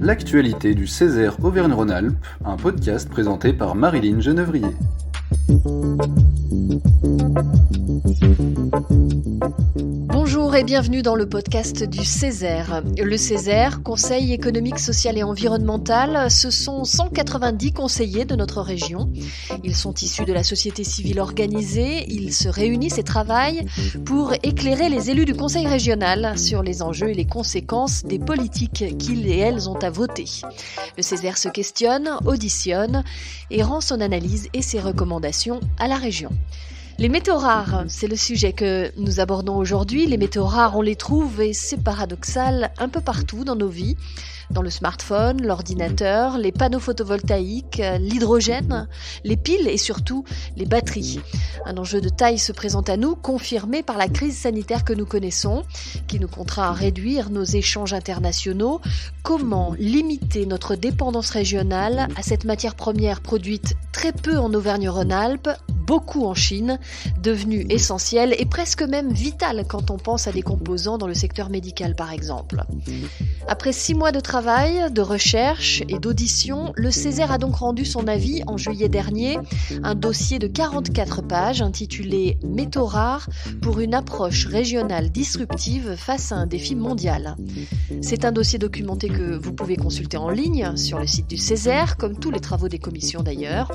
L'actualité du Césaire Auvergne-Rhône-Alpes, un podcast présenté par Marilyn Genevrier. Bonjour et bienvenue dans le podcast du Césaire. Le Césaire, Conseil économique, social et environnemental, ce sont 190 conseillers de notre région. Ils sont issus de la société civile organisée, ils se réunissent et travaillent pour éclairer les élus du Conseil régional sur les enjeux et les conséquences des politiques qu'ils et elles ont à voter. Le Césaire se questionne, auditionne et rend son analyse et ses recommandations à la région. Les métaux rares, c'est le sujet que nous abordons aujourd'hui. Les métaux rares, on les trouve, et c'est paradoxal, un peu partout dans nos vies. Dans le smartphone, l'ordinateur, les panneaux photovoltaïques, l'hydrogène, les piles et surtout les batteries. Un enjeu de taille se présente à nous, confirmé par la crise sanitaire que nous connaissons, qui nous contraint à réduire nos échanges internationaux. Comment limiter notre dépendance régionale à cette matière première produite très peu en Auvergne-Rhône-Alpes, beaucoup en Chine, devenue essentielle et presque même vitale quand on pense à des composants dans le secteur médical par exemple. Après 6 mois de travail, de recherche et d'audition, le Césaire a donc rendu son avis en juillet dernier, un dossier de 44 pages intitulé « Métaux rares pour une approche régionale disruptive face à un défi mondial ». C'est un dossier documenté que vous pouvez consulter en ligne sur le site du Césaire, comme tous les travaux des commissions d'ailleurs.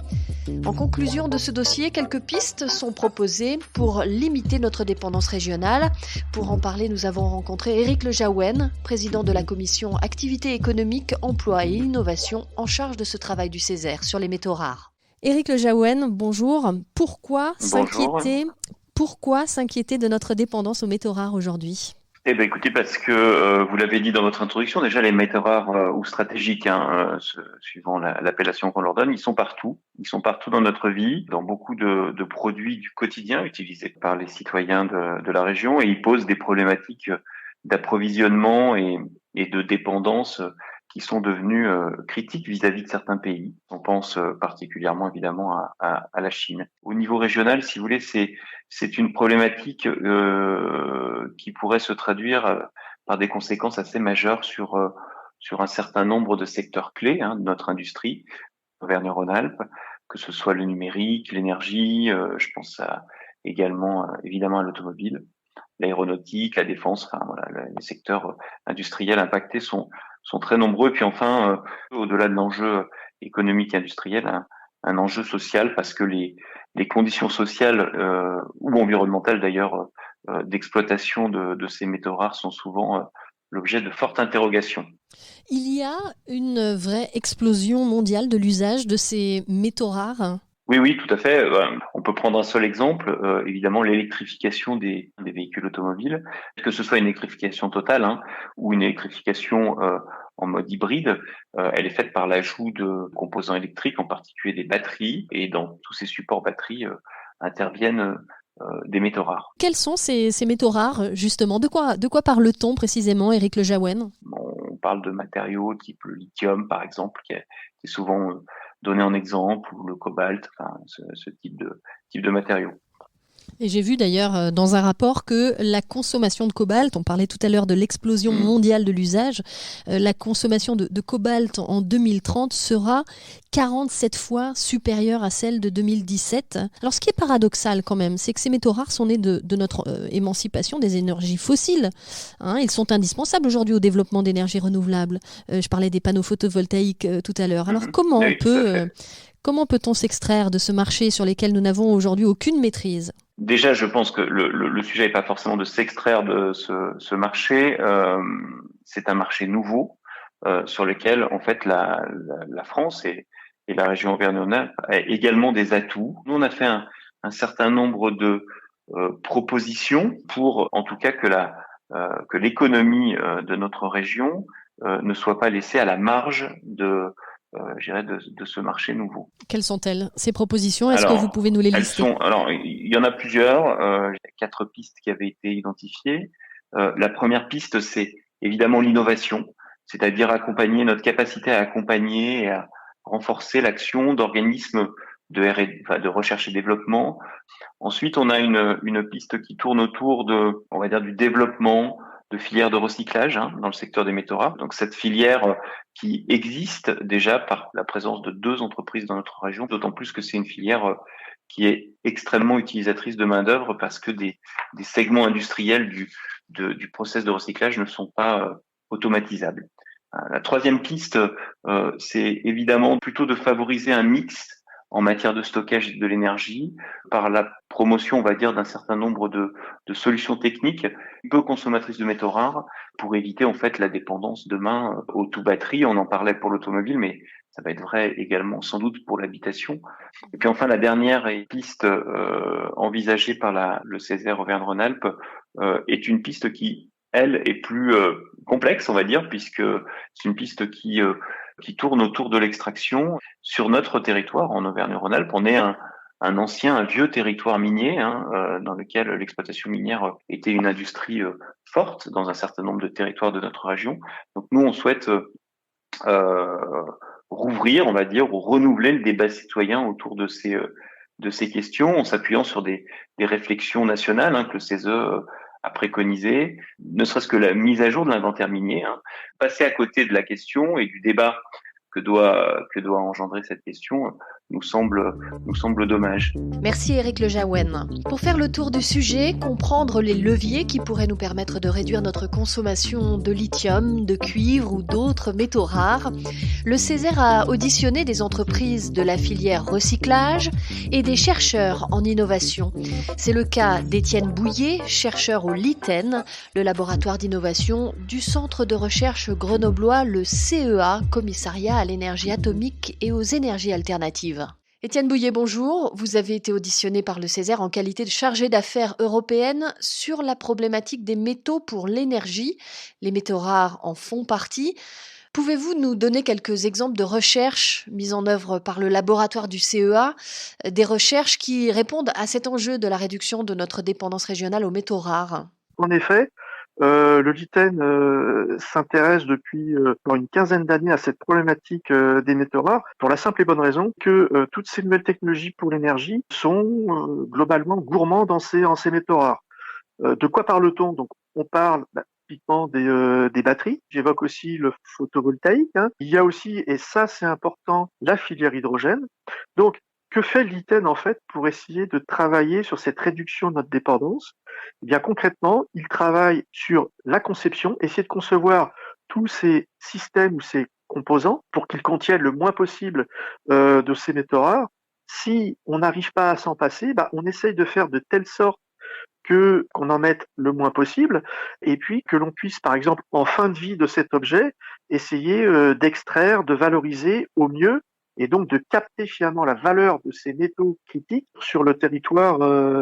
En conclusion de ce dossier, quelques pistes sont proposées pour limiter notre dépendance régionale. Pour en parler, nous avons rencontré Éric Le Jaouen, président de la commission Activité économique, emploi et innovation en charge de ce travail du Césaire sur les métaux rares. Éric Le Jaouen, bonjour. Pourquoi s'inquiéter de notre dépendance aux métaux rares aujourd'hui ? Écoutez, parce que vous l'avez dit dans votre introduction, déjà les métaux rares ou stratégiques, suivant l'appellation qu'on leur donne, ils sont partout. Ils sont partout dans notre vie, dans beaucoup de produits du quotidien utilisés par les citoyens de la région, et ils posent des problématiques d'approvisionnement et de dépendance qui sont devenues critiques vis-à-vis de certains pays. On pense particulièrement évidemment à la Chine. Au niveau régional, si vous voulez, c'est une problématique qui pourrait se traduire par des conséquences assez majeures sur un certain nombre de secteurs clés de notre industrie, Auvergne-Rhône-Alpes, que ce soit le numérique, l'énergie, je pense également évidemment à l'automobile, l'aéronautique, la défense, les secteurs industriels impactés sont très nombreux. Et puis enfin, au-delà de l'enjeu économique et industriel, un enjeu social, parce que les conditions sociales ou environnementales d'ailleurs d'exploitation de ces métaux rares sont souvent l'objet de fortes interrogations. Il y a une vraie explosion mondiale de l'usage de ces métaux rares ? Oui, tout à fait. On peut prendre un seul exemple, évidemment l'électrification des véhicules automobiles, que ce soit une électrification totale ou une électrification en mode hybride, elle est faite par l'ajout de composants électriques, en particulier des batteries, et dans tous ces supports batteries interviennent des métaux rares. Quels sont ces métaux rares, justement ? De quoi parle-t-on précisément, Éric Le Jaouen ? On parle de matériaux type le lithium, par exemple, qui est souvent donné en exemple, ou le cobalt, ce type de matériaux. Et j'ai vu d'ailleurs dans un rapport que la consommation de cobalt, on parlait tout à l'heure de l'explosion mondiale de l'usage, la consommation de cobalt en 2030 sera 47 fois supérieure à celle de 2017. Alors ce qui est paradoxal quand même, c'est que ces métaux rares sont nés de notre émancipation des énergies fossiles. Ils sont indispensables aujourd'hui au développement d'énergies renouvelables. Je parlais des panneaux photovoltaïques tout à l'heure. Alors comment peut-on s'extraire de ce marché sur lequel nous n'avons aujourd'hui aucune maîtrise ? Déjà, je pense que le sujet n'est pas forcément de s'extraire de ce marché. C'est un marché nouveau sur lequel, en fait, la France et la région Auvergne-Rhône-Alpes a également des atouts. Nous, on a fait un certain nombre de propositions pour, en tout cas, que l'économie de notre région ne soit pas laissée à la marge de ce marché nouveau. Quelles sont-elles, ces propositions ? Est-ce que vous pouvez nous les lister ? Il y en a plusieurs. Il y a 4 pistes qui avaient été identifiées. La première piste, c'est évidemment l'innovation, c'est-à-dire notre capacité à accompagner et à renforcer l'action d'organismes de recherche et développement. Ensuite, on a une piste qui tourne autour on va dire, du développement de filières de recyclage dans le secteur des métaux rares. Donc cette filière qui existe déjà par la présence de 2 entreprises dans notre région, d'autant plus que c'est une filière qui est extrêmement utilisatrice de main-d'œuvre parce que des segments industriels du process de recyclage ne sont pas automatisables. La troisième piste, c'est évidemment plutôt de favoriser un mix en matière de stockage de l'énergie par la promotion, on va dire, d'un certain nombre de solutions techniques peu consommatrices de métaux rares pour éviter en fait la dépendance demain aux tout-batteries. On en parlait pour l'automobile, mais ça va être vrai également sans doute pour l'habitation. Et puis enfin, la dernière piste envisagée par le Césaire Auvergne-Rhône-Alpes est une piste qui, elle, est plus complexe, on va dire, puisque c'est une piste qui tourne autour de l'extraction. Sur notre territoire, en Auvergne-Rhône-Alpes, on est un vieux territoire minier dans lequel l'exploitation minière était une industrie forte dans un certain nombre de territoires de notre région. Donc nous, on souhaite rouvrir, on va dire, ou renouveler le débat citoyen autour de ces questions, en s'appuyant sur des réflexions nationales que le CESE a préconisé, ne serait-ce que la mise à jour de l'inventaire minier. Passer à côté de la question et du débat que doit engendrer cette question nous semble dommage. Merci Éric Lejaouen. Pour faire le tour du sujet, comprendre les leviers qui pourraient nous permettre de réduire notre consommation de lithium, de cuivre ou d'autres métaux rares, le Césaire a auditionné des entreprises de la filière recyclage et des chercheurs en innovation. C'est le cas d'Étienne Bouillet, chercheur au LITEN, le laboratoire d'innovation du centre de recherche grenoblois, le CEA, Commissariat à l'énergie atomique et aux énergies alternatives. Étienne Bouillet, bonjour. Vous avez été auditionné par le Césaire en qualité de chargé d'affaires européenne sur la problématique des métaux pour l'énergie. Les métaux rares en font partie. Pouvez-vous nous donner quelques exemples de recherches mises en œuvre par le laboratoire du CEA, des recherches qui répondent à cet enjeu de la réduction de notre dépendance régionale aux métaux rares? En effet, le LITEN s'intéresse depuis une quinzaine d'années à cette problématique des métaux rares, pour la simple et bonne raison que toutes ces nouvelles technologies pour l'énergie sont globalement gourmandes en ces métaux rares. De quoi parle-t-on? Donc, on parle typiquement des batteries. J'évoque aussi le photovoltaïque. Il y a aussi, et ça c'est important, la filière hydrogène. Donc, que fait l'ITEN en fait pour essayer de travailler sur cette réduction de notre dépendance? Eh bien concrètement, il travaille sur la conception, essayer de concevoir tous ces systèmes ou ces composants pour qu'ils contiennent le moins possible de ces métaux rares. Si on n'arrive pas à s'en passer, on essaye de faire de telle sorte qu'on en mette le moins possible, et puis que l'on puisse, par exemple, en fin de vie de cet objet, essayer d'extraire, de valoriser au mieux, et donc de capter finalement la valeur de ces métaux critiques sur le territoire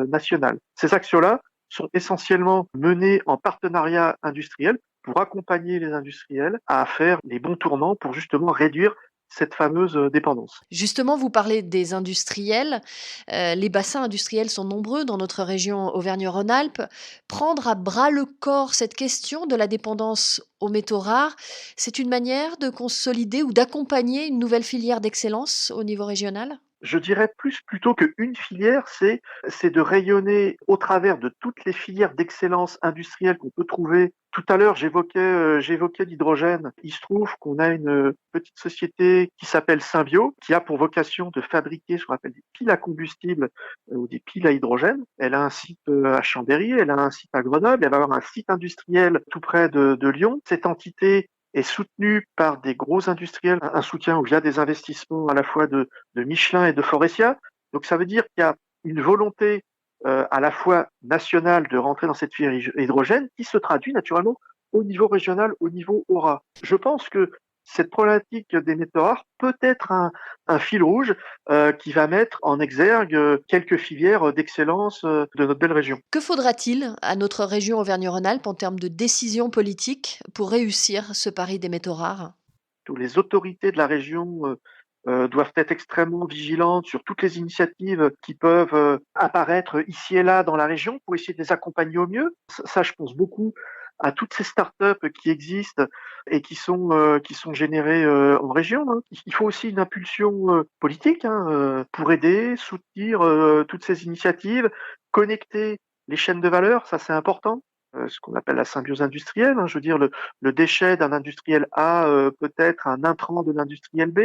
national. Ces actions-là sont essentiellement menées en partenariat industriel pour accompagner les industriels à faire les bons tournants pour justement réduire cette fameuse dépendance. Justement, vous parlez des industriels. Les bassins industriels sont nombreux dans notre région Auvergne-Rhône-Alpes. Prendre à bras le corps cette question de la dépendance aux métaux rares, c'est une manière de consolider ou d'accompagner une nouvelle filière d'excellence au niveau régional ? Je dirais plutôt qu'une filière, c'est de rayonner au travers de toutes les filières d'excellence industrielle qu'on peut trouver. Tout à l'heure, j'évoquais l'hydrogène. Il se trouve qu'on a une petite société qui s'appelle Symbio, qui a pour vocation de fabriquer ce qu'on appelle des piles à combustible ou des piles à hydrogène. Elle a un site à Chambéry, elle a un site à Grenoble, elle va avoir un site industriel tout près de Lyon. Cette entité est soutenu par des gros industriels, un soutien via des investissements à la fois de Michelin et de Forestia. Donc ça veut dire qu'il y a une volonté à la fois nationale de rentrer dans cette filière hydrogène qui se traduit naturellement au niveau régional, au niveau aura. Je pense que cette problématique des métaux rares peut être un fil rouge qui va mettre en exergue quelques filières d'excellence de notre belle région. Que faudra-t-il à notre région Auvergne-Rhône-Alpes en termes de décisions politiques pour réussir ce pari des métaux rares ? Les autorités de la région doivent être extrêmement vigilantes sur toutes les initiatives qui peuvent apparaître ici et là dans la région pour essayer de les accompagner au mieux. Ça, je pense beaucoup à toutes ces startups qui existent et qui sont générées en région, hein. Il faut aussi une impulsion politique, hein, pour aider, soutenir toutes ces initiatives, connecter les chaînes de valeur, ça c'est important. Ce qu'on appelle la symbiose industrielle, hein. Je veux dire, le déchet d'un industriel A peut être un intrant de l'industriel B.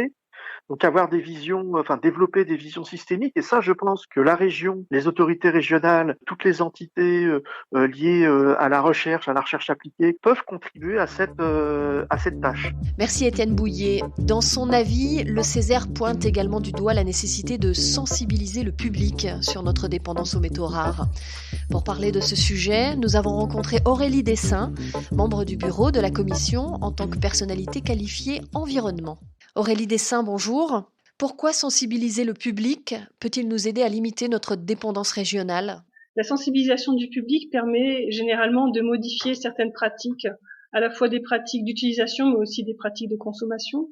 Donc avoir des visions, développer des visions systémiques. Et ça, je pense que la région, les autorités régionales, toutes les entités liées à la recherche appliquée peuvent contribuer à cette tâche. Merci Étienne Bouillet. Dans son avis, le Césaire pointe également du doigt la nécessité de sensibiliser le public sur notre dépendance aux métaux rares. Pour parler de ce sujet, nous avons rencontré Aurélie Dessin, membre du bureau de la commission en tant que personnalité qualifiée environnement. Aurélie Dessin, bonjour. Pourquoi sensibiliser le public peut-il nous aider à limiter notre dépendance régionale ? La sensibilisation du public permet généralement de modifier certaines pratiques, à la fois des pratiques d'utilisation mais aussi des pratiques de consommation.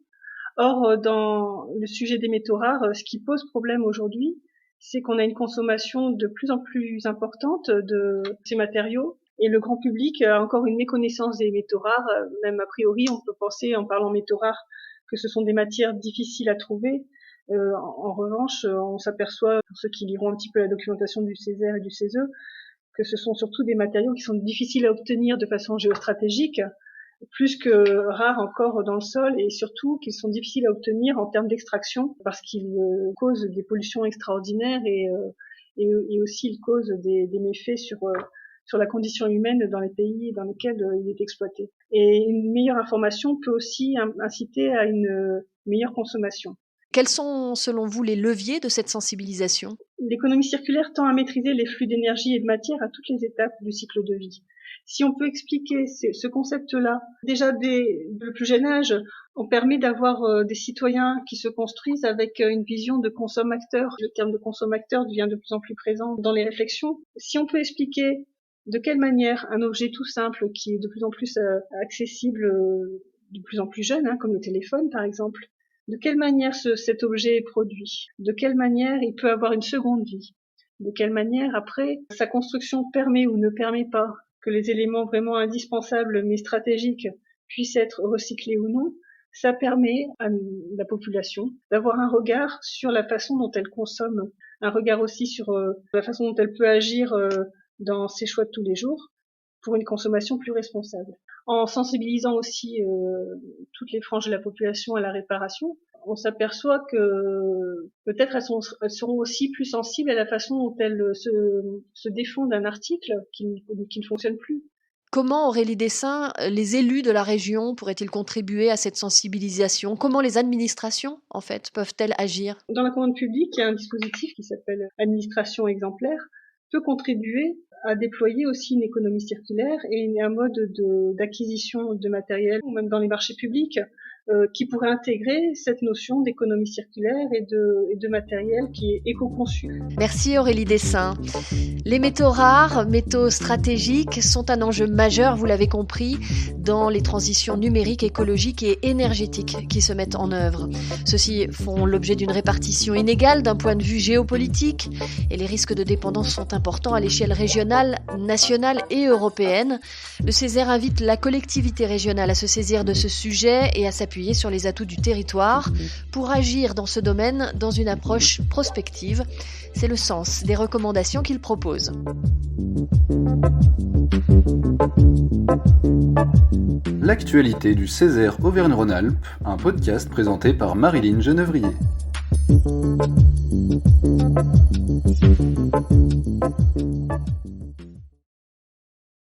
Or, dans le sujet des métaux rares, ce qui pose problème aujourd'hui, c'est qu'on a une consommation de plus en plus importante de ces matériaux et le grand public a encore une méconnaissance des métaux rares. Même a priori, on peut penser, en parlant métaux rares, que ce sont des matières difficiles à trouver. En revanche, on s'aperçoit, pour ceux qui liront un petit peu la documentation du Césaire et du CESE, que ce sont surtout des matériaux qui sont difficiles à obtenir de façon géostratégique, plus que rares encore dans le sol, et surtout qu'ils sont difficiles à obtenir en termes d'extraction, parce qu'ils causent des pollutions extraordinaires et aussi ils causent des méfaits sur la condition humaine dans les pays dans lesquels il est exploité. Et une meilleure information peut aussi inciter à une meilleure consommation. Quels sont, selon vous, les leviers de cette sensibilisation ? L'économie circulaire tend à maîtriser les flux d'énergie et de matière à toutes les étapes du cycle de vie. Si on peut expliquer ce concept-là, déjà dès le plus jeune âge, on permet d'avoir des citoyens qui se construisent avec une vision de consommateur. Le terme de consommateur devient de plus en plus présent dans les réflexions. Si on peut expliquer de quelle manière un objet tout simple qui est de plus en plus accessible de plus en plus jeune, hein, comme le téléphone par exemple, de quelle manière cet objet est produit, de quelle manière il peut avoir une seconde vie, de quelle manière après sa construction permet ou ne permet pas que les éléments vraiment indispensables mais stratégiques puissent être recyclés ou non, ça permet à la population d'avoir un regard sur la façon dont elle consomme, un regard aussi sur la façon dont elle peut agir dans ses choix de tous les jours pour une consommation plus responsable. En sensibilisant aussi toutes les franges de la population à la réparation, on s'aperçoit que peut-être elles seront aussi plus sensibles à la façon dont elles se défont d'un article qui ne fonctionne plus. Comment, Aurélie Dessin, les élus de la région pourraient-ils contribuer à cette sensibilisation ? Comment les administrations, en fait, peuvent-elles agir ? Dans la commande publique, il y a un dispositif qui s'appelle administration exemplaire, peut contribuer à déployer aussi une économie circulaire et un mode d'acquisition de matériel, ou même dans les marchés publics, qui pourrait intégrer cette notion d'économie circulaire et de matériel qui est éco-conçu. Merci Aurélie Dessin. Les métaux rares, métaux stratégiques, sont un enjeu majeur, vous l'avez compris, dans les transitions numériques, écologiques et énergétiques qui se mettent en œuvre. Ceux-ci font l'objet d'une répartition inégale d'un point de vue géopolitique et les risques de dépendance sont importants à l'échelle régionale, nationale et européenne. Le Césaire invite la collectivité régionale à se saisir de ce sujet et à s'appuyer sur les atouts du territoire pour agir dans ce domaine dans une approche prospective. C'est le sens des recommandations qu'il propose. L'actualité du Césaire Auvergne-Rhône-Alpes, un podcast présenté par Marilyn Genevrier.